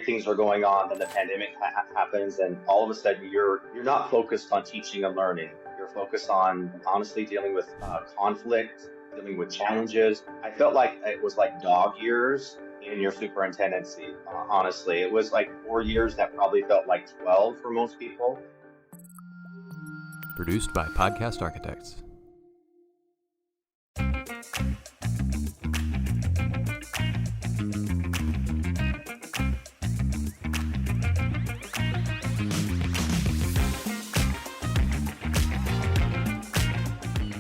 great things are going on, then the pandemic happens, and all of a sudden you're not focused on teaching and learning. You're focused on honestly dealing with conflict, dealing with challenges. I felt like it was like dog years in your superintendency. Honestly, it was like 4 years that probably felt like 12 for most people. Produced by Podcast Architects.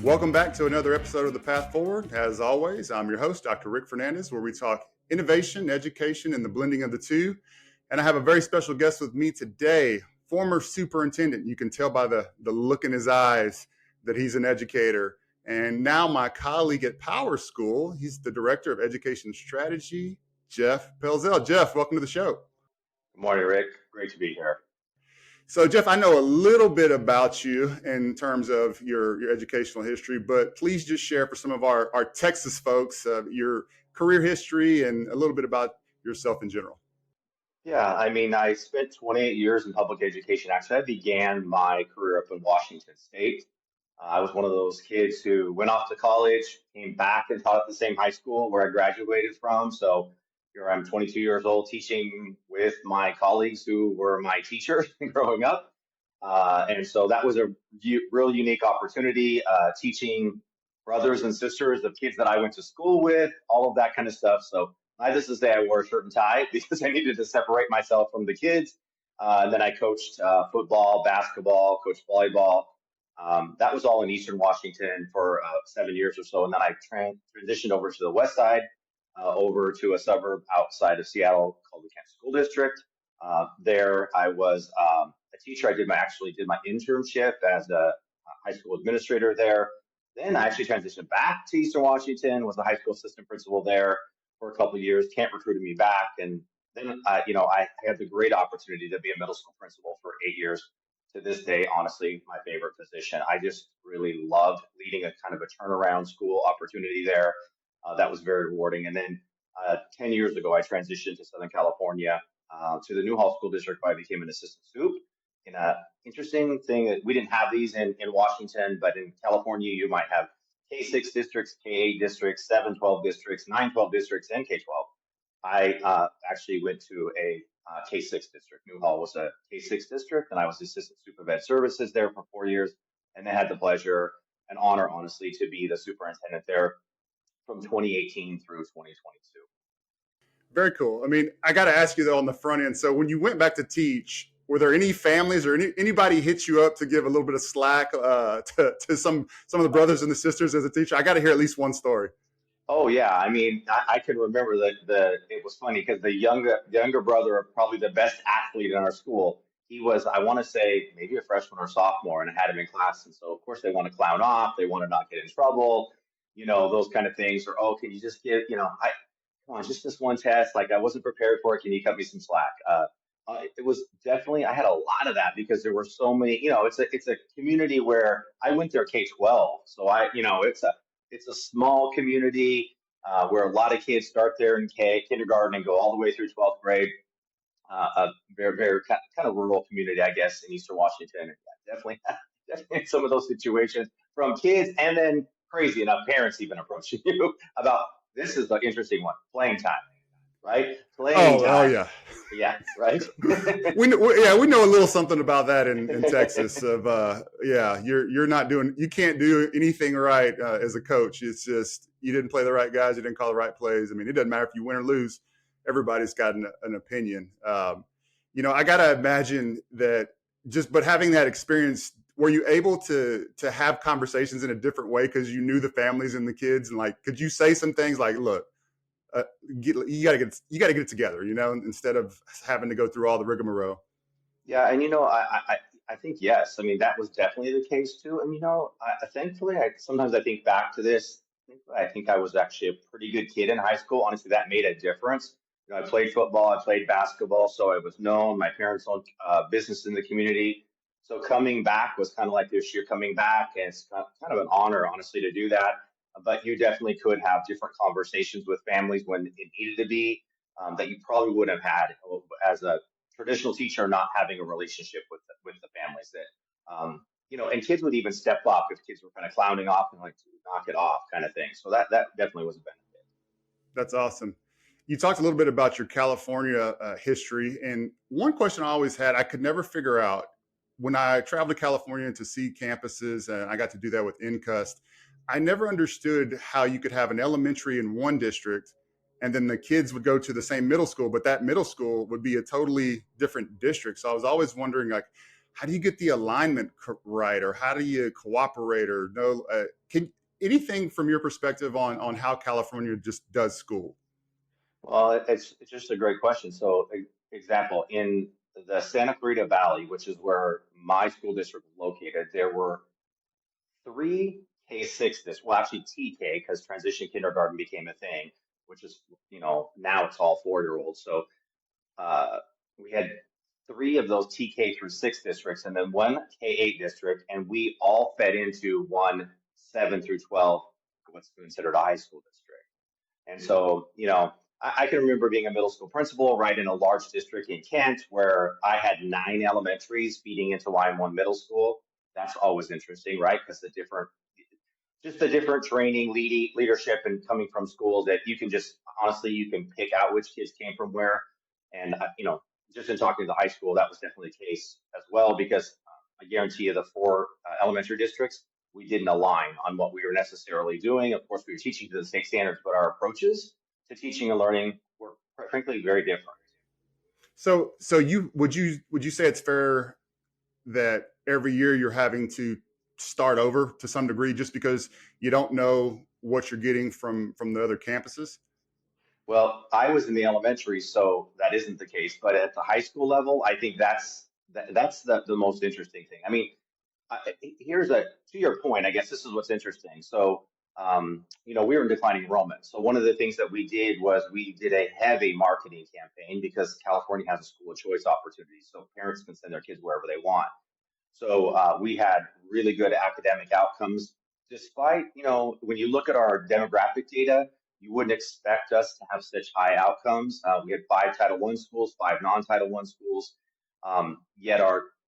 Welcome back to another episode of The Path Forward. As always, I'm your host, Dr. Rick Fernandez, where we talk innovation, education, and the blending of the two. And I have a very special guest with me today, former superintendent. You can tell by the look in his eyes that he's an educator. And now my colleague at PowerSchool, he's the Director of Education Strategy, Jeff Pelzel. Jeff, welcome to the show. Good morning, Rick. Great to be here. So, Jeff, I know a little bit about you in terms of your educational history, but please just share for some of our Texas folks your career history and a little bit about yourself in general. Yeah, I mean, I spent 28 years in public education. Actually, I began my career up in Washington State. I was one of those kids who went off to college, came back and taught at the same high school where I graduated from. So here I'm 22 years old teaching with my colleagues who were my teachers growing up. And so that was a real unique opportunity, teaching brothers and sisters of kids that I went to school with, all of that kind of stuff. So needless to say, I wore a shirt and tie because I needed to separate myself from the kids. And then I coached football, basketball, coached volleyball. That was all in Eastern Washington for 7 years or so. And then I transitioned over to the west side, over to a suburb outside of Seattle called the Kent School District. There I was a teacher. I actually did my internship as a high school administrator there. Then I actually transitioned back to Eastern Washington, was the high school assistant principal there for a couple of years. Kent recruited me back. And then, I had the great opportunity to be a middle school principal for 8 years. To this day, honestly, my favorite position. I just really loved leading a kind of a turnaround school opportunity there. That was very rewarding. And then 10 years ago, I transitioned to Southern California to the Newhall School District where I became an assistant soup. And interesting thing that we didn't have these in Washington, but in California, you might have K-6 districts, K-8 districts, 7-12 districts, 9-12 districts, and K-12. I actually went to a K-6 district. Newhall was a K-6 district, and I was assistant superintendent services there for 4 years. And I had the pleasure and honor, honestly, to be the superintendent there from 2018 through 2022. Very cool. I mean, I got to ask you though on the front end. So when you went back to teach, were there any families or anybody hit you up to give a little bit of slack to some of the brothers and the sisters as a teacher? I got to hear at least one story. Oh yeah, I mean, I can remember that it was funny because the younger brother of probably the best athlete in our school, he was, I want to say, maybe a freshman or sophomore, and I had him in class. And so of course they want to clown off, they want to not get in trouble, those kind of things. Or, oh, can you just give, come on, just this one test, like I wasn't prepared for it. Can you cut me some slack? It was definitely, I had a lot of that because there were so many, it's a community where I went there K-12. So it's a small community where a lot of kids start there in kindergarten and go all the way through 12th grade. A very, very kind of rural community, I guess, in Eastern Washington. Definitely some of those situations from kids, and then crazy enough parents even approaching you about, this is the interesting one, playing time, right? Playing time. Yeah, right. we know a little something about that in Texas. Of you're not doing, you can't do anything right as a coach. It's just you didn't play the right guys, you didn't call the right plays. I mean, it doesn't matter if you win or lose. Everybody's got an opinion. I got to imagine that but having that experience, were you able to have conversations in a different way because you knew the families and the kids, and like, could you say some things like, look, you got to get it together, instead of having to go through all the rigmarole? Yeah, and I think yes. I mean, that was definitely the case too. And thankfully, sometimes I think back to this. I think I was actually a pretty good kid in high school. Honestly, that made a difference. I played football, I played basketball, so I was known. My parents owned business in the community. So coming back was kind of like this year coming back, and it's kind of an honor, honestly, to do that. But you definitely could have different conversations with families when it needed to be. that you probably wouldn't have had as a traditional teacher, not having a relationship with the families. That and kids would even step up if kids were kind of clowning off and like knock it off kind of thing. So that definitely was a benefit. That's awesome. You talked a little bit about your California history, and one question I always had, I could never figure out when I traveled to California to see campuses, and I got to do that with InCust. I never understood how you could have an elementary in one district, and then the kids would go to the same middle school, but that middle school would be a totally different district. So I was always wondering, like, how do you get the alignment right, or how do you cooperate, or know? Can anything from your perspective on how California just does school? Well, it's just a great question. So, example, in the Santa Clarita Valley, which is where my school district was located, there were three K-6 this, well, actually TK, because transition kindergarten became a thing, which is, now it's all 4-year-olds. So uh, we had three of those TK through 6 districts and then one K-8 district, and we all fed into one 7 through 12, what's considered a high school district. And so, I can remember being a middle school principal right in a large district in Kent where I had 9 elementaries feeding into Y1 middle school. That's always interesting, right? Because the different training, leadership, and coming from schools that you can just honestly you can pick out which kids came from where. And just in talking to the high school, that was definitely the case as well because I guarantee you the 4 elementary districts we didn't align on what we were necessarily doing. Of course, we were teaching to the same standards, but our approaches to teaching and learning were frankly very different. So you would you say it's fair that every year you're having to start over to some degree just because you don't know what you're getting from the other campuses? Well, I was in the elementary, so that isn't the case. But at the high school level, I think that's the most interesting thing. I mean, here's to your point, I guess this is what's interesting. So, we were in declining enrollment. So one of the things that we did was we did a heavy marketing campaign because California has a school of choice opportunity, so parents can send their kids wherever they want. So we had really good academic outcomes, despite, when you look at our demographic data, you wouldn't expect us to have such high outcomes. We had 5 Title I schools, 5 non-Title I schools. Yet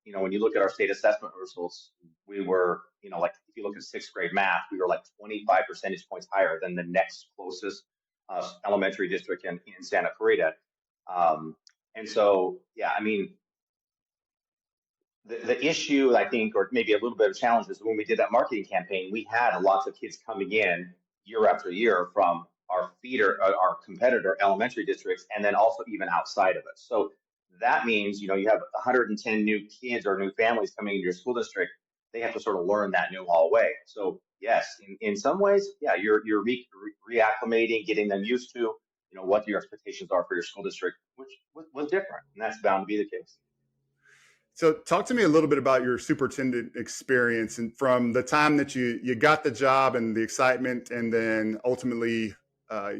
when you look at our state assessment results, we were, like if you look at 6th grade math, we were like 25 percentage points higher than the next closest elementary district in Santa Clarita. And so, yeah, I mean, the issue, I think, or maybe a little bit of challenge is when we did that marketing campaign, we had lots of kids coming in year after year from our feeder, our competitor elementary districts, and then also even outside of it. So that means, you have 110 new kids or new families coming into your school district. They have to sort of learn that new hall way. So yes, in some ways, yeah, you're reacclimating, getting them used to, what your expectations are for your school district, which was different, and that's bound to be the case. So talk to me a little bit about your superintendent experience and from the time that you got the job and the excitement and then ultimately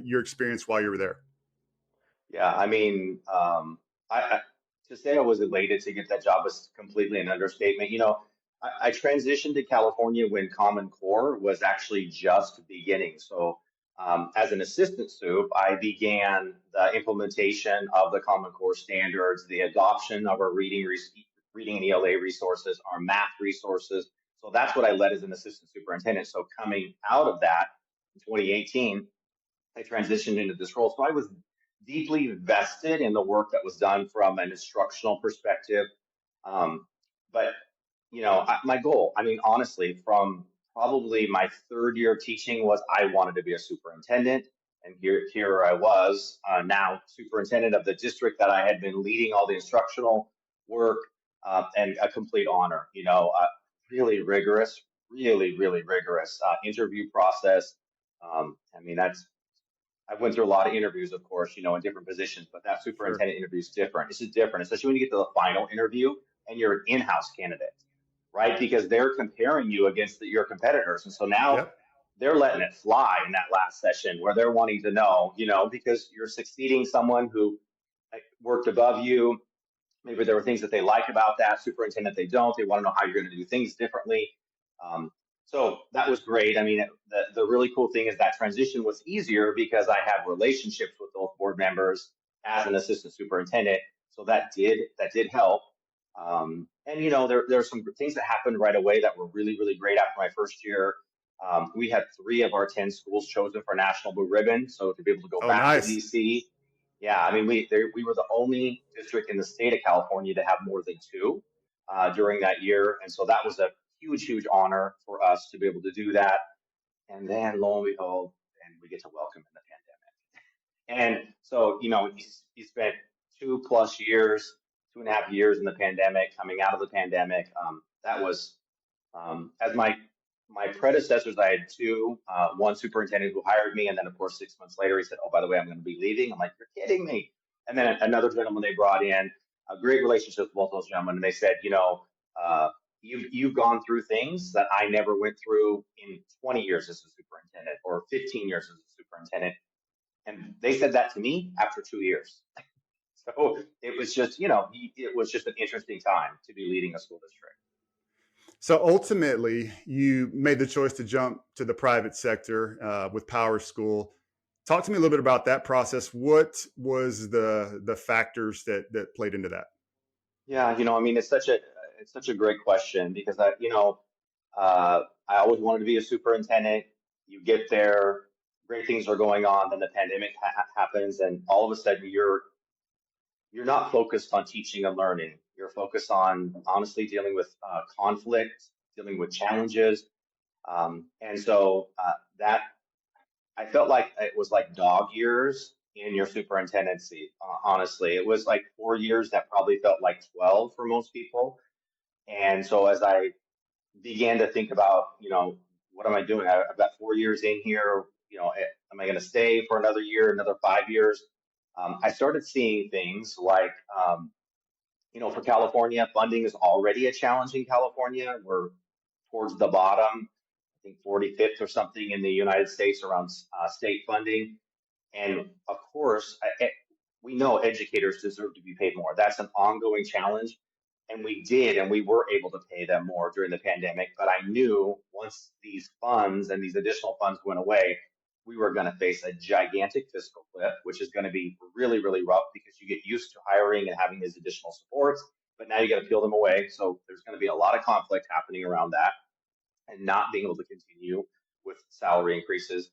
your experience while you were there. Yeah, I mean, to say I was elated to get that job was completely an understatement. I transitioned to California when Common Core was actually just beginning. So, as an assistant soup, I began the implementation of the Common Core standards, the adoption of our reading and ELA resources, our math resources. So that's what I led as an assistant superintendent. So coming out of that in 2018, I transitioned into this role. So I was deeply vested in the work that was done from an instructional perspective. But my goal, I mean, honestly, from probably my 3rd year of teaching was I wanted to be a superintendent. And here I was now superintendent of the district that I had been leading all the instructional work and a complete honor, really rigorous, really, really rigorous interview process. I mean, I went through a lot of interviews, of course, in different positions, but that Sure. superintendent interview is different. This is different, especially when you get to the final interview and you're an in-house candidate, right? Because they're comparing you against your competitors. And so now Yep. they're letting it fly in that last session where they're wanting to know, because you're succeeding someone who worked above you. Maybe there were things that they like about that superintendent they don't. They want to know how you're going to do things differently. Um, so that was great. I mean, the really cool thing is that transition was easier because I had relationships with those board members. as an assistant superintendent. So that did help. And there's some things that happened right away that were really, really great after my first year. We had 3 of our 10 schools chosen for National Blue Ribbon. So to be able to go Oh, back to nice. DC, yeah, I mean, we were the only district in the state of California to have more than 2 during that year. And so that was a huge, huge honor for us to be able to do that. And then lo and behold, and we get to welcome in the pandemic. And so, he spent 2+ years, 2.5 years in the pandemic, coming out of the pandemic. That was, as my predecessors, I had 2, one superintendent who hired me, and then of course 6 months later he said, "Oh, by the way, I'm going to be leaving." I'm like, "You're kidding me!" And then another gentleman they brought in, a great relationship with both those gentlemen, and they said, uh, you've gone through things that I never went through in 20 years as a superintendent or 15 years as a superintendent, and they said that to me after 2 years. So it was just, it was just an interesting time to be leading a school district. So ultimately, you made the choice to jump to the private sector with PowerSchool. Talk to me a little bit about that process. What was the factors that played into that? Yeah, I mean, it's such a great question because I always wanted to be a superintendent. You get there, great things are going on, then the pandemic happens, and all of a sudden you're not focused on teaching and learning. You're focused on honestly dealing with conflict, dealing with challenges, and so that I felt like it was like dog years in your superintendency. Honestly, it was like 4 years that probably felt like 12 for most people. And so as I began to think about, what am I doing? I've got 4 years in here. Am I going to stay for another year, another 5 years? I started seeing things like, for California, funding is already a challenge in California. We're towards the bottom, I think 45th or something in the United States around state funding. And of course, we know educators deserve to be paid more. That's an ongoing challenge. And we did, and we were able to pay them more during the pandemic. But I knew once these funds and these additional funds went away, we were going to face a gigantic fiscal cliff, which is going to be really, really rough because you get used to hiring and having these additional supports, but now you got to peel them away. So there's going to be a lot of conflict happening around that and not being able to continue with salary increases.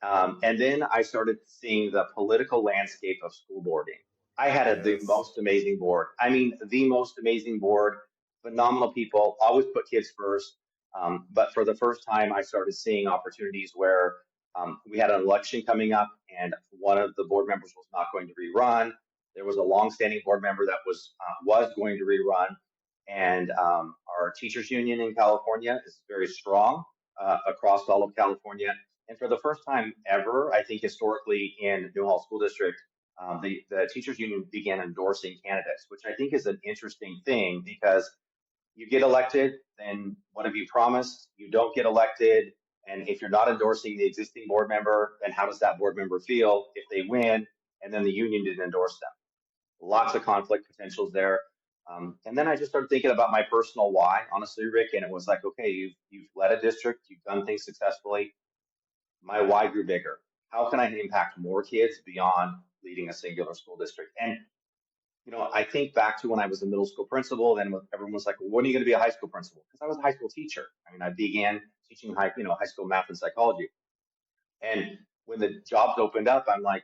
And then I started seeing the political landscape of school boarding. I had the Yes. most amazing board. I mean, the most amazing board, phenomenal people, always put kids first. But for the first time, I started seeing opportunities where we had an election coming up, and one of the board members was not going to rerun. There was a longstanding board member that was going to rerun, and our teachers union in California is very strong across all of California. And for the first time ever, I think historically in Newhall School District, the teachers union began endorsing candidates, which I think is an interesting thing because you get elected, then what have you promised? You don't get elected. And if you're not endorsing the existing board member, then how does that board member feel if they win and then the union didn't endorse them? Lots of conflict potentials there. And then I just started thinking about my personal why, honestly, Rick, and it was like, okay, you've led a district, you've done things successfully. My why grew bigger. How can I impact more kids beyond leading a singular school district? And I think back to when I was a middle school principal, then everyone was like, well, when are you going to be a high school principal? Because I was a high school teacher. I mean, I began teaching high school math and psychology. And when the jobs opened up, I'm like,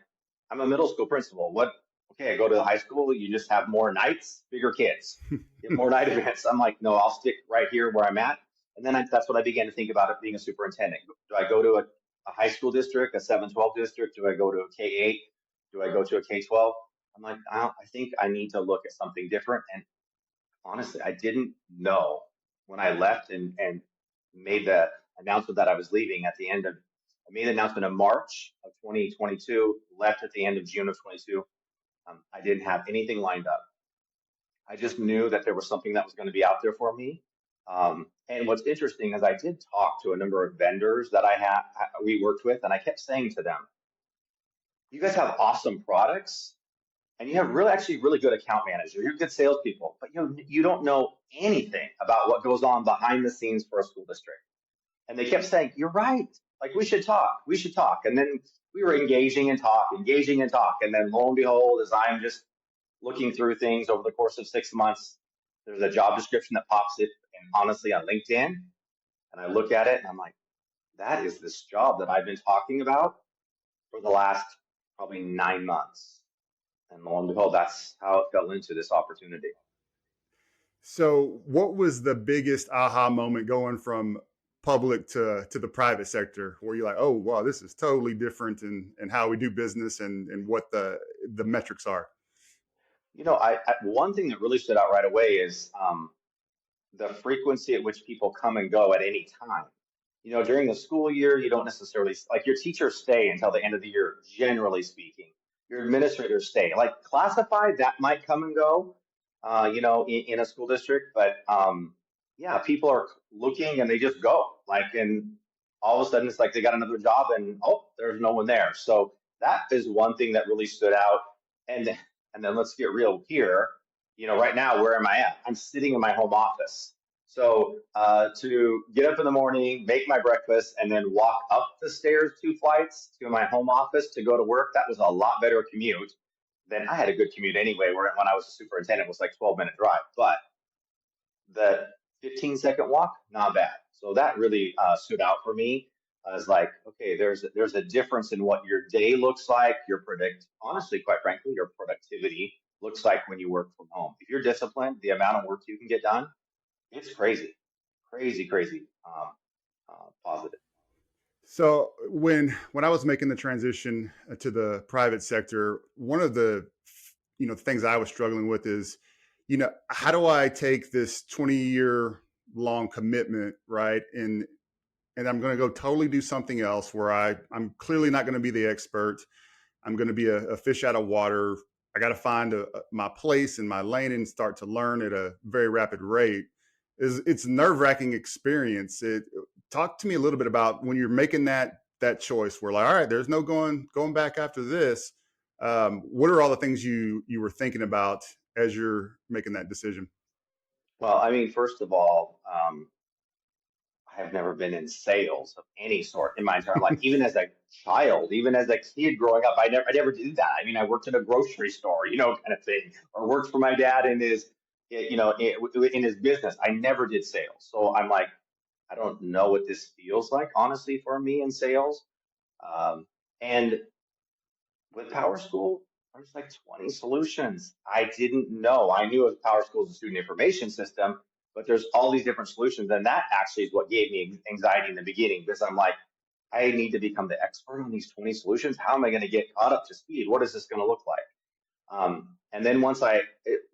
I'm a middle school principal. What? Okay, I go to the high school. You just have more nights, bigger kids, get more night events. I'm like, no, I'll stick right here where I'm at. And then that's what I began to think about it being a superintendent. Do I go to a high school district, a 7-12 district? Do I go to a K-8? Do I go to a K-12? I'm like, I think I need to look at something different. And honestly, I didn't know when I left and made the announcement that I was leaving I made the announcement in March of 2022, left at the end of June of 22. I didn't have anything lined up. I just knew that there was something that was going to be out there for me. And what's interesting is I did talk to a number of vendors that we worked with, and I kept saying to them, you guys have awesome products and you have actually really good account managers. You're good salespeople, but you don't know anything about what goes on behind the scenes for a school district. And they kept saying, you're right. Like we should talk. We should talk. And then we were engaging in talk. And then lo and behold, as I'm just looking through things over the course of 6 months, there's a job description that pops it, and honestly, on LinkedIn, and I look at it and I'm like, that is this job that I've been talking about for the last probably 9 months. And lo and behold, that's how it fell into this opportunity. So, what was the biggest aha moment going from public to the private sector, where you're like, oh, wow, this is totally different in how we do business and what the metrics are? One thing that really stood out right away is the frequency at which people come and go at any time. During the school year, you don't necessarily, like, your teachers stay until the end of the year, generally speaking. Your administrators stay. Like classified, that might come and go, in a school district, but yeah, people are looking and they just go. Like, and all of a sudden it's like they got another job and oh, there's no one there. So that is one thing that really stood out. And and then let's get real here. Right now, where am I at? I'm sitting in my home office. So to get up in the morning, make my breakfast, and then walk up the stairs 2 flights to my home office to go to work, that was a lot better commute than I had a good commute anyway. Where when I was a superintendent, it was like 12-minute drive, but the 15-second walk, not bad. So that really stood out for me. I was like, okay, there's a difference in what your day looks like, honestly, quite frankly, your productivity looks like when you work from home. If you're disciplined, the amount of work you can get done, it's crazy, crazy, crazy positive. So when I was making the transition to the private sector, one of the things I was struggling with is, how do I take this 20-year long commitment, right? And I'm going to go totally do something else where I'm clearly not going to be the expert. I'm going to be a fish out of water. I got to find my place in my lane and start to learn at a very rapid rate. It's a nerve-wracking experience. Talk to me a little bit about when you're making that choice. We're like, all right, there's no going back after this. What are all the things you were thinking about as you're making that decision? Well, I mean, first of all, I have never been in sales of any sort in my entire life. Even as a child, even as a kid growing up, I never did that. I mean, I worked in a grocery store, kind of thing, or worked for my dad in in his business. I never did sales. So I'm like, I don't know what this feels like, honestly, for me in sales. And with PowerSchool, there's like 20 solutions. I didn't know. I knew of PowerSchool as a student information system, but there's all these different solutions. And that actually is what gave me anxiety in the beginning, because I'm like, I need to become the expert on these 20 solutions. How am I going to get caught up to speed? What is this going to look like? And then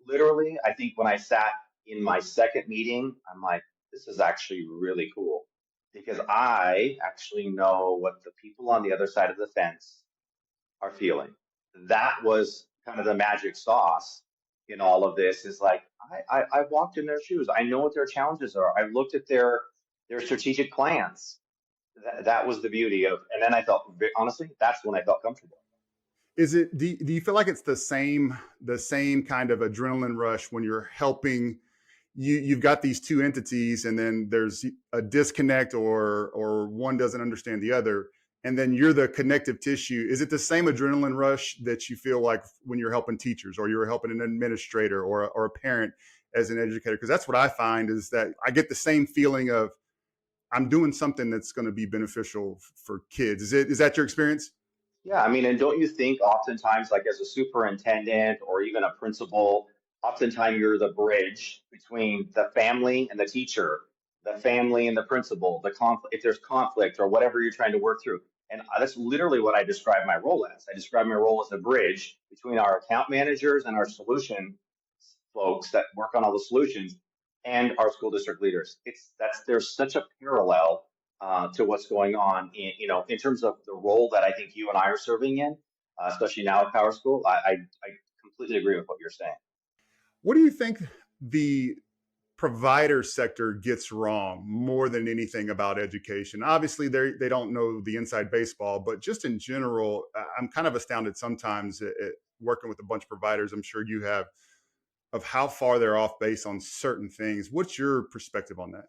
literally, I think when I sat in my second meeting, I'm like, this is actually really cool, because I actually know what the people on the other side of the fence are feeling. That was kind of the magic sauce in all of this, is like, I've walked in their shoes. I know what their challenges are. I've looked at their strategic plans. That was the beauty of, and then I felt, honestly, that's when I felt comfortable. Do you feel like it's the same kind of adrenaline rush when you're helping? You've got these two entities, and then there's a disconnect, or one doesn't understand the other, and then you're the connective tissue. Is it the same adrenaline rush that you feel like when you're helping teachers, or you're helping an administrator, or a parent as an educator? Because that's what I find, is that I get the same feeling of I'm doing something that's going to be beneficial for kids. Is that your experience? Yeah, I mean, and don't you think oftentimes, like as a superintendent or even a principal, oftentimes you're the bridge between the family and the teacher, the family and the principal, the conflict, if there's conflict or whatever you're trying to work through. And that's literally what I describe my role as. I describe my role as a bridge between our account managers and our solution folks that work on all the solutions, and our school district leaders. There's such a parallel to what's going on in terms of the role that I think you and I are serving in, especially now at PowerSchool. I completely agree with what you're saying. What do you think the provider sector gets wrong more than anything about education? Obviously, they don't know the inside baseball, but just in general, I'm kind of astounded sometimes at working with a bunch of providers. I'm sure you have, of how far they're off base on certain things. What's your perspective on that?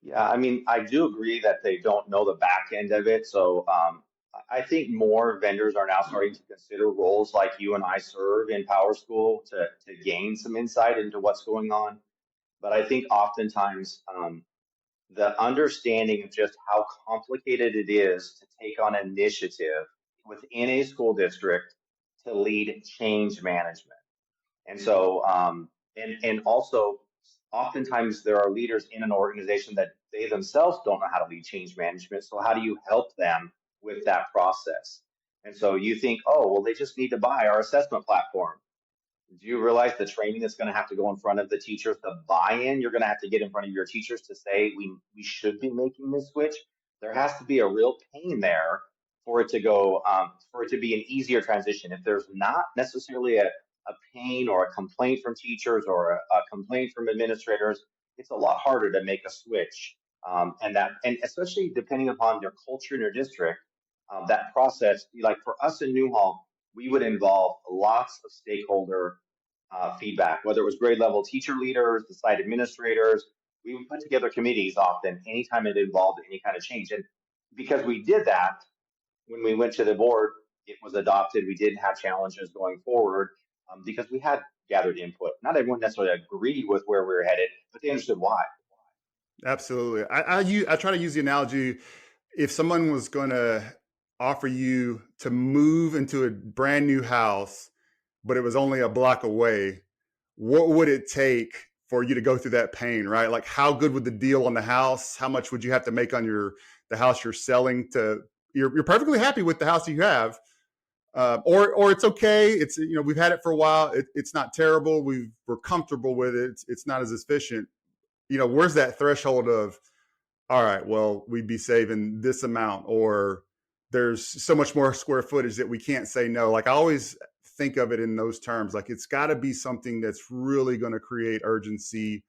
Yeah, I mean, I do agree that they don't know the back end of it. So I think more vendors are now starting to consider roles like you and I serve in PowerSchool to gain some insight into what's going on. But I think oftentimes the understanding of just how complicated it is to take on initiative within a school district to lead change management. And so, and also, oftentimes there are leaders in an organization that they themselves don't know how to lead change management. So how do you help them with that process? And so you think, oh, well, they just need to buy our assessment platform. Do you realize the training that's going to have to go in front of the teachers, the buy-in you're going to have to get in front of your teachers to say we should be making this switch? There has to be a real pain there for it to go, for it to be an easier transition. If there's not necessarily a pain or a complaint from teachers or a complaint from administrators, it's a lot harder to make a switch. And especially depending upon your culture in your district, that process, like for us in Newhall, we would involve lots of stakeholder feedback, whether it was grade level teacher leaders, the site administrators. We would put together committees often anytime it involved any kind of change. And because we did that, when we went to the board, it was adopted. We didn't have challenges going forward because we had gathered input. Not everyone necessarily agreed with where we were headed, but they understood why. Absolutely. I try to use the analogy, if someone was going to offer you to move into a brand new house, but it was only a block away, what would it take for you to go through that pain, right? Like, how good would the deal on the house? How much would you have to make on the house you're selling to, you're perfectly happy with the house you have. Or it's okay. It's, we've had it for a while. It's not terrible. We're comfortable with it. It's not as efficient. Where's that threshold of, all right, well, we'd be saving this amount, or there's so much more square footage that we can't say no. Like, I always think of it in those terms. Like, it's got to be something that's really going to create urgency,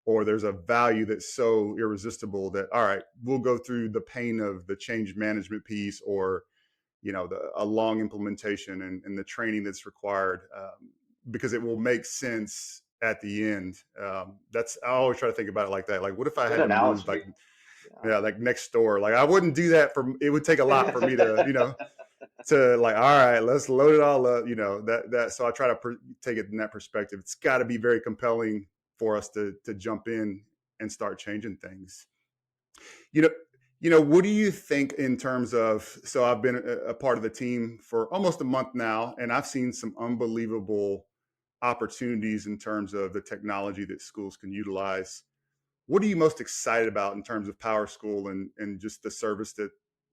or there's a value that's so irresistible that, all right, we'll go through the pain of the change management piece, or, a long implementation and the training that's required, because it will make sense at the end. I always try to think about it like that. Like, what if I Good had to move, analogy. like, like next door? Like, I wouldn't do that it would take a lot for me to, to like, all right, let's load it all up, so I try to take it in that perspective. It's got to be very compelling for us to jump in and start changing things. What do you think in terms of, so I've been a part of the team for almost a month now, and I've seen some unbelievable opportunities in terms of the technology that schools can utilize. What are you most excited about in terms of PowerSchool and just the service that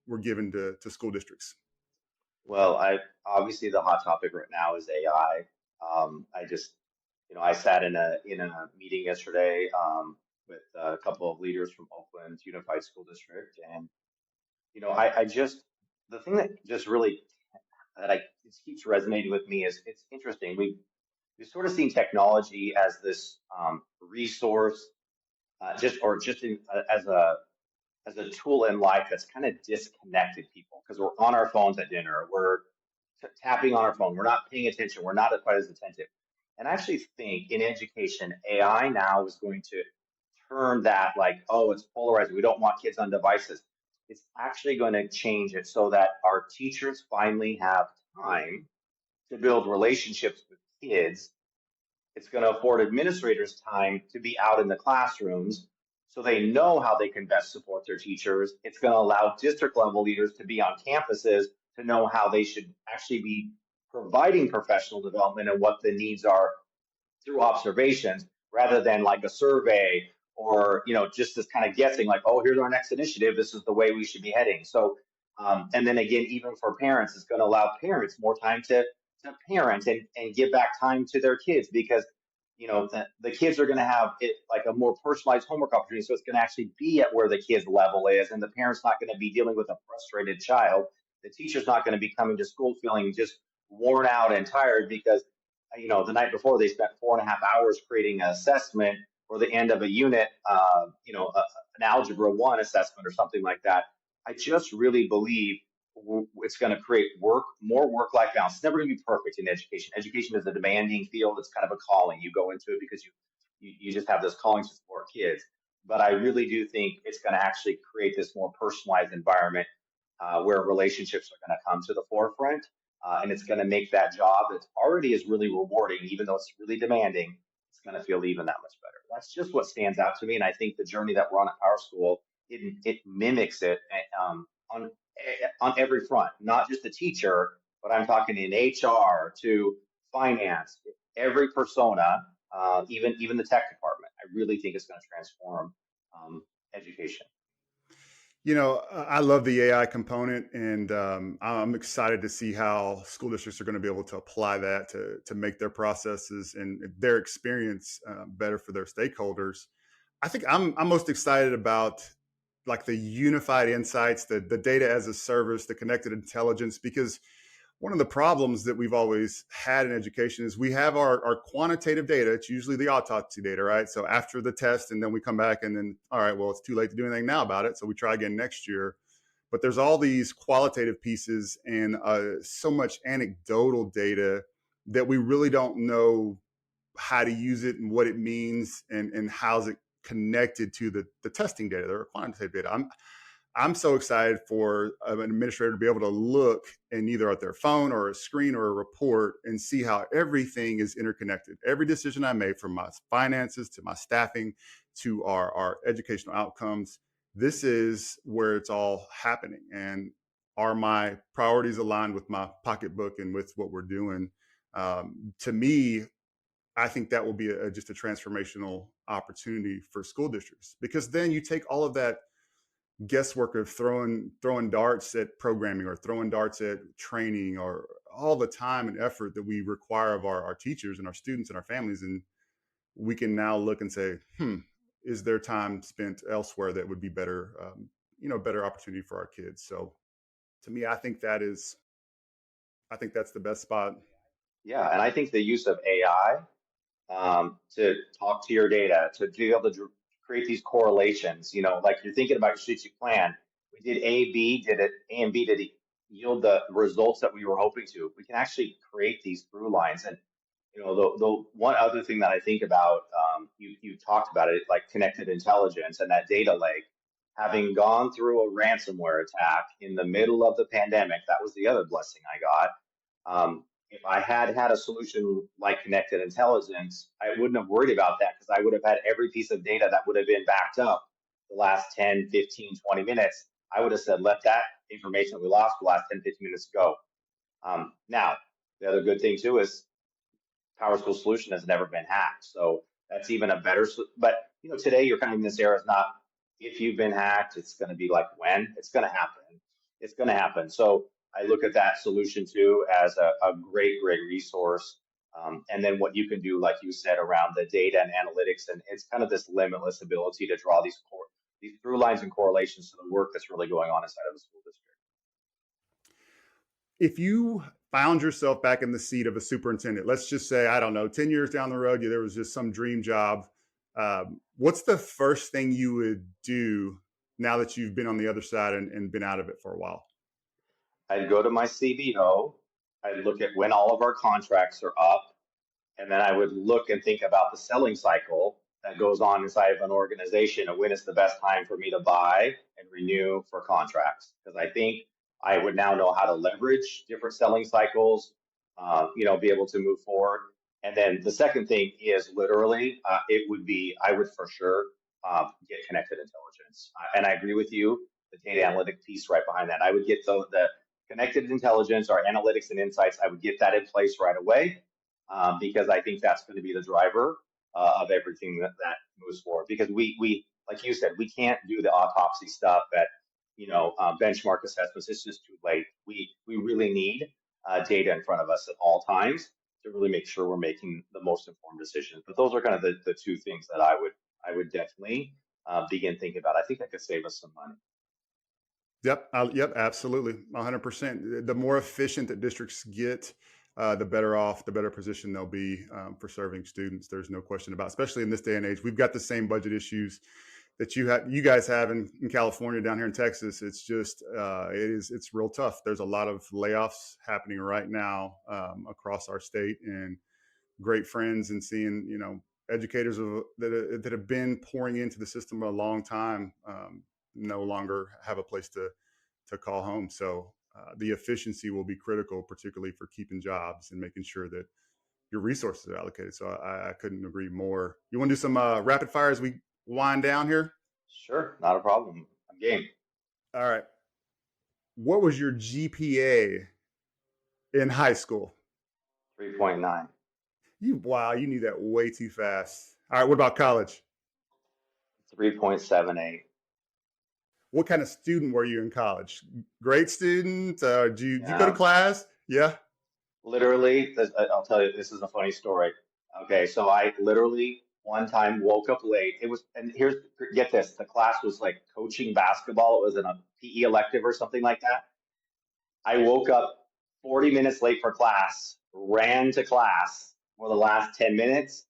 we're given to school districts? Well, obviously the hot topic right now is AI. I just, I sat in a meeting yesterday with a couple of leaders from Oakland Unified School District, and I just the thing that just really that I it keeps resonating with me is it's interesting. We've sort of seen technology as this resource, as a tool in life that's kind of disconnected people because we're on our phones at dinner, we're tapping on our phone, we're not paying attention, we're not quite as attentive. And I actually think in education, AI now is going to turn that like, oh, it's polarizing. We don't want kids on devices. It's actually going to change it so that our teachers finally have time to build relationships with kids. It's going to afford administrators time to be out in the classrooms so they know how they can best support their teachers. It's going to allow district level leaders to be on campuses to know how they should actually be providing professional development and what the needs are through observations rather than like a survey or just this kind of guessing like, oh, here's our next initiative, this is the way we should be heading. So and then again, even for parents, it's going to allow parents more time to parent and give back time to their kids because the kids are going to have it like a more personalized homework opportunity. So it's going to actually be at where the kid's level is, and the parent's not going to be dealing with a frustrated child. The teacher's not going to be coming to school feeling just worn out and tired because the night before they spent 4.5 hours creating an assessment for the end of a unit, an algebra 1 assessment or something like that. I just really believe it's going to create more work-life balance. It's never going to be perfect in education. Education is a demanding field. It's kind of a calling. You go into it because you just have this calling to support kids. But I really do think it's going to actually create this more personalized environment where relationships are going to come to the forefront. And it's going to make that job that already is really rewarding, even though it's really demanding, it's going to feel even that much better. That's just what stands out to me. And I think the journey that we're on at PowerSchool, it mimics it on every front, not just the teacher, but I'm talking in HR to finance, every persona, even the tech department. I really think it's going to transform education. I love the AI component, and I'm excited to see how school districts are going to be able to apply that to make their processes and their experience better for their stakeholders. I think I'm most excited about like the unified insights, the data as a service, the connected intelligence, because one of the problems that we've always had in education is we have our quantitative data. It's usually the autopsy data, right? So after the test, and then we come back and then, all right, well, it's too late to do anything now about it. So we try again next year. But there's all these qualitative pieces and so much anecdotal data that we really don't know how to use it and what it means and how's it connected to the testing data, the quantitative data. I'm so excited for an administrator to be able to look in either at their phone or a screen or a report and see how everything is interconnected. Every decision I made, from my finances to my staffing to our educational outcomes, this is where it's all happening. And are my priorities aligned with my pocketbook and with what we're doing? To me, I think that will be just a transformational opportunity for school districts, because then you take all of that guesswork of throwing darts at programming or throwing darts at training or all the time and effort that we require of our teachers and our students and our families. And we can now look and say, is there time spent elsewhere that would be better, better opportunity for our kids? So to me, I think that's the best spot. Yeah, and I think the use of AI to talk to your data, to be able to create these correlations. Like you're thinking about your strategic plan. We did A, B, did it A and B, did it yield the results that we were hoping to? We can actually create these through lines. And the one other thing that I think about, you talked about it, like connected intelligence and that data lake. Having gone through a ransomware attack in the middle of the pandemic, that was the other blessing I got. If I had had a solution like connected intelligence, I wouldn't have worried about that because I would have had every piece of data that would have been backed up the last 10, 15, 20 minutes. I would have said, let that information that we lost the last 10, 15 minutes go. Now, the other good thing too is PowerSchool solution has never been hacked. So that's even a better, but today you're kind of in this era is not if you've been hacked, it's going to be like when it's going to happen. It's going to happen. So I look at that solution too as a great resource. And then what you can do, like you said, around the data and analytics, and it's kind of this limitless ability to draw these through lines and correlations to the work that's really going on inside of the school district. If you found yourself back in the seat of a superintendent, let's just say, I don't know, 10 years down the road, there was just some dream job. What's the first thing you would do now that you've been on the other side and been out of it for a while? I'd go to my CBO. I'd look at when all of our contracts are up. And then I would look and think about the selling cycle that goes on inside of an organization and when is the best time for me to buy and renew for contracts. Because I think I would now know how to leverage different selling cycles, be able to move forward. And then the second thing is literally, I would for sure get connected intelligence. And I agree with you, the data analytic piece right behind that. I would get the connected intelligence or analytics and insights. I would get that in place right away because I think that's going to be the driver of everything that moves forward. Because we, like you said, we can't do the autopsy stuff at benchmark assessments. It's just too late. We really need data in front of us at all times to really make sure we're making the most informed decisions. But those are kind of the two things that I would definitely begin thinking about. I think that could save us some money. Yep. Yep. Absolutely. 100%. The more efficient that districts get, the better position they'll be for serving students. There's no question about it, especially in this day and age. We've got the same budget issues that you guys have in California, down here in Texas. It's just, it's real tough. There's a lot of layoffs happening right now across our state, and great friends and seeing, educators that have been pouring into the system a long time no longer have a place to to call home. So the efficiency will be critical, particularly for keeping jobs and making sure that your resources are allocated. So I couldn't agree more. You want to do some rapid fire as we wind down here? Sure, not a problem. I'm game. All right. What was your GPA in high school? 3.9. Wow, you knew that way too fast. All right, what about college? 3.78. What kind of student were you in college? Great student? Did you go to Yeah, class? Yeah. literally, I'll tell you, this is a funny story. Okay, so I literally one time woke up late. And here's, get this, the class was like coaching basketball. It was in a PE elective or something like that. I woke up 40 minutes late for class, ran to class for the last 10 minutes,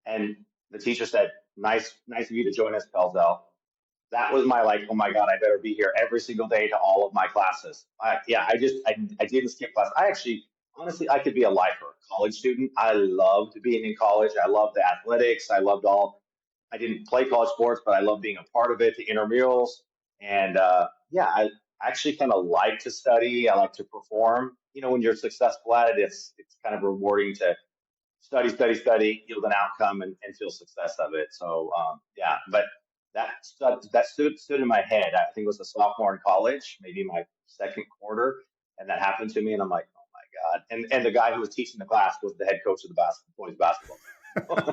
and the teacher said, nice of you to join us, Pelzel. That was my like, oh my God, I better be here every single day to all of my classes. I didn't skip class. I actually, honestly, I could be a lifer, college student. I loved being in college. I loved the athletics. I didn't play college sports, but I loved being a part of it, the intramurals. And I actually kind of like to study. I like to perform. When you're successful at it, it's kind of rewarding to study, yield an outcome, and feel success of it. So but that stood in my head. I think it was a sophomore in college, maybe my second quarter, and that happened to me, and I'm like, oh my God. And the guy who was teaching the class was the head coach of the boys basketball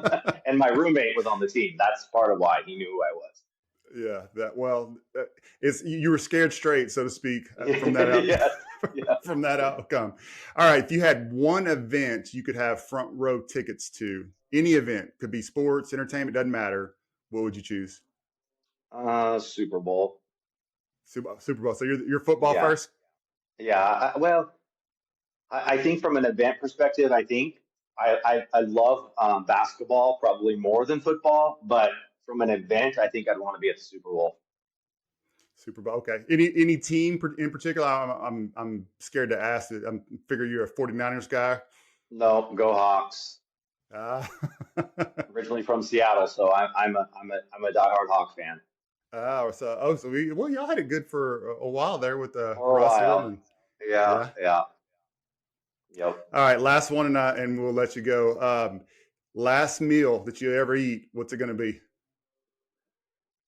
team, and my roommate was on the team. That's part of why he knew who I was. Yeah, it's you were scared straight, so to speak, from that Yes, yeah. from that outcome. All right, if you had one event you could have front row tickets to, any event, could be sports, entertainment, doesn't matter. What would you choose? Super Bowl. Super Bowl. So you're football Yeah, first. yeah. Well, I think from an event perspective, I think I love basketball probably more than football, but from an event, I think I'd want to be at the Super Bowl. Super Bowl. Okay. Any team in particular? I'm scared to ask it. I'm figure you're a 49ers guy. No, go Hawks. Uh, Originally from Seattle, so I'm a diehard Hawk fan y'all had it good for a while there with for a Russell while. and Yeah, yeah. yeah, yep. All right, last one and we'll let you go. Last meal that you ever eat, what's it going to be?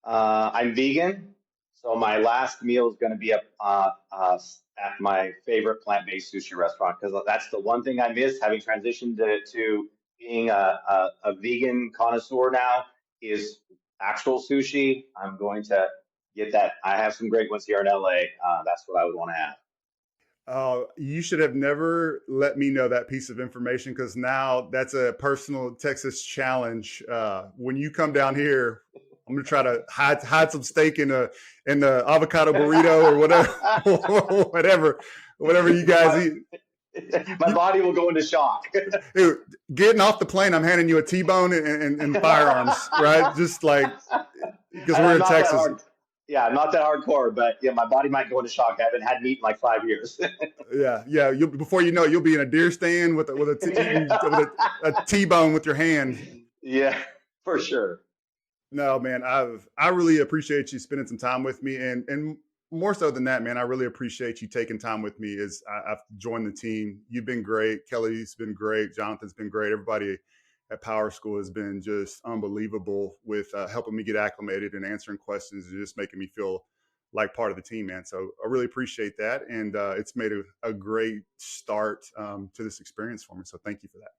I'm vegan, so my last meal is going to be at my favorite plant-based sushi restaurant because that's the one thing I miss having transitioned to being a vegan connoisseur now is actual sushi. I'm going to get that. I have some great ones here in LA. That's what I would want to have. You should have never let me know that piece of information because now that's a personal Texas challenge. When you come down here, I'm gonna try to hide some steak in the avocado burrito or whatever, whatever you guys eat. My body will go into shock. Dude, getting off the plane, I'm handing you a T-bone and firearms, right? Just like because we're in Texas. Yeah, not that hardcore, but yeah, my body might go into shock. I haven't had meat in like 5 years. Yeah. Before you know it, you'll be in a deer stand with a T-bone with your hand. Yeah, for sure. No, man, I really appreciate you spending some time with me, and more so than that, man, I really appreciate you taking time with me as I've joined the team. You've been great. Kelly's been great. Jonathan's been great. Everybody at PowerSchool has been just unbelievable with helping me get acclimated and answering questions and just making me feel like part of the team, man. So I really appreciate that. And it's made a great start to this experience for me. So thank you for that.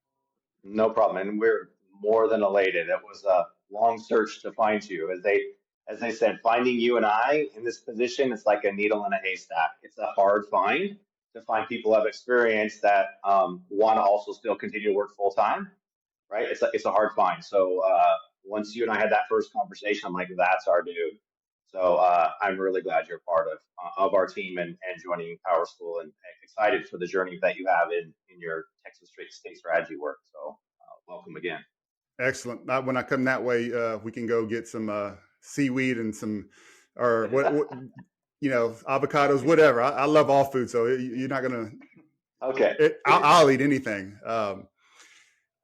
No problem. And we're more than elated. It was a long search to find you. As they said, finding you and I in this position, it's like a needle in a haystack. It's a hard find to find people who have experience that want to also still continue to work full time. Right? It's a hard find. So once you and I had that first conversation, I'm like, that's our dude. So I'm really glad you're part of our team and joining PowerSchool and excited for the journey that you have in your Texas State strategy work. So welcome again. Excellent. When I come that way, we can go get some seaweed and some, or what avocados, whatever. I love all food, so you're not gonna. Okay. I'll eat anything.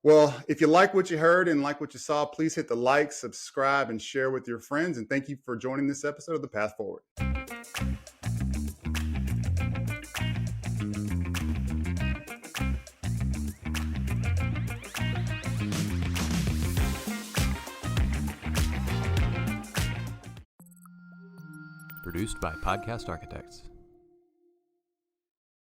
Well, if you like what you heard and like what you saw, please hit the like, subscribe, and share with your friends. And thank you for joining this episode of The Path Forward. Produced by Podcast Architects.